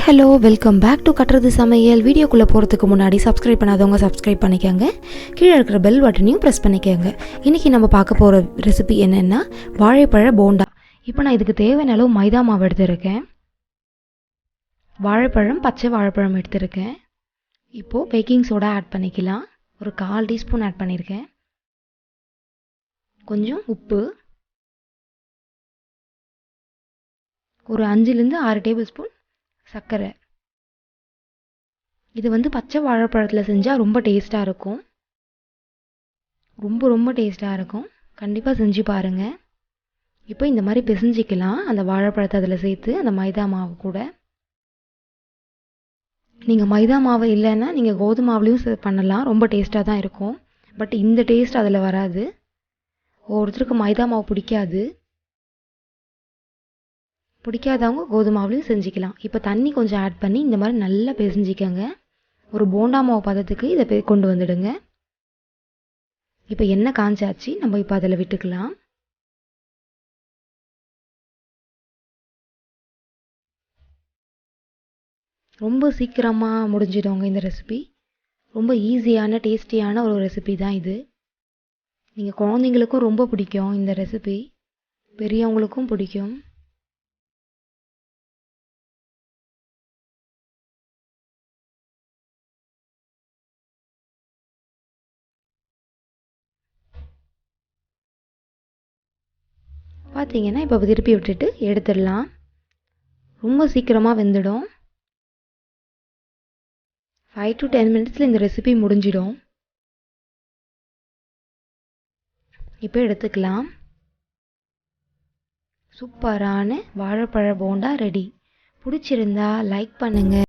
Hello welcome back to கட்டுறது சமையல். வீடியோக்குள்ளே போகிறதுக்கு முன்னாடி சப்ஸ்கிரைப் பண்ணாதவங்க சப்ஸ்கிரைப் பண்ணிக்கோங்க. கீழே இருக்கிற பெல் பட்டனையும் ப்ரெஸ் பண்ணிக்கோங்க. இன்றைக்கி நம்ம பார்க்க போகிற ரெசிபி என்னென்னா வாழைப்பழ போண்டா. இப்போ நான் இதுக்கு தேவையான அளவு மைதா மாவு எடுத்துருக்கேன். வாழைப்பழம், பச்சை வாழைப்பழம் எடுத்துருக்கேன். இப்போது பேக்கிங் சோடா ஆட் பண்ணிக்கலாம். ஒரு 1/4 டீஸ்பூன் ஆட் பண்ணியிருக்கேன். கொஞ்சம் உப்பு, ஒரு 5லேருந்து 6 டேபிள் ஸ்பூன் சர்க்கரை. இது பச்சை வாழைப்பழத்தில் செஞ்சால் ரொம்ப டேஸ்ட்டாக இருக்கும். ரொம்ப டேஸ்ட்டாக இருக்கும். கண்டிப்பாக செஞ்சு பாருங்கள். இப்போ இந்த மாதிரி பிசைஞ்சிக்கலாம். அந்த வாழைப்பழத்தை அதில் சேர்த்து அந்த மைதா மாவு கூட. நீங்கள் மைதா மாவு இல்லைன்னா நீங்கள் கோதுமை மாவுலேயும் பண்ணலாம். ரொம்ப டேஸ்ட்டாக தான் இருக்கும். பட் இந்த டேஸ்ட் அதில் வராது. ஒருத்தருக்கு மைதா மாவு பிடிக்காதவங்க கோதுமை மாவுலேயும் செஞ்சுக்கலாம். இப்போ தண்ணி கொஞ்சம் ஆட் பண்ணி இந்த மாதிரி நல்லா பிசைஞ்சிக்கங்க. ஒரு போண்டா மாவு பதத்துக்கு இதை கொண்டு வந்துடுங்க. இப்போ எண்ணெய் காஞ்சாச்சு. நம்ம இப்போ அதில் விட்டுக்கலாம். ரொம்ப சீக்கிரமாக முடிஞ்சிடுங்க இந்த ரெசிபி. ரொம்ப ஈஸியான டேஸ்டியான ஒரு ரெசிபி தான் இது. நீங்கள் குழந்தைங்களுக்கும் ரொம்ப பிடிக்கும் இந்த ரெசிபி, பெரியவங்களுக்கும் பிடிக்கும். பார்த்தீங்கன்னா இப்போ திருப்பி விட்டுட்டு எடுத்துடலாம். ரொம்ப சீக்கிரமாக வெந்துடும். 5 to 10 மினிட்ஸில் இந்த ரெசிபி முடிஞ்சிடும். இப்போ எடுத்துக்கலாம். சூப்பரான வாழைப்பழ போண்டா ரெடி. பிடிச்சிருந்தா லைக் பண்ணுங்கள்.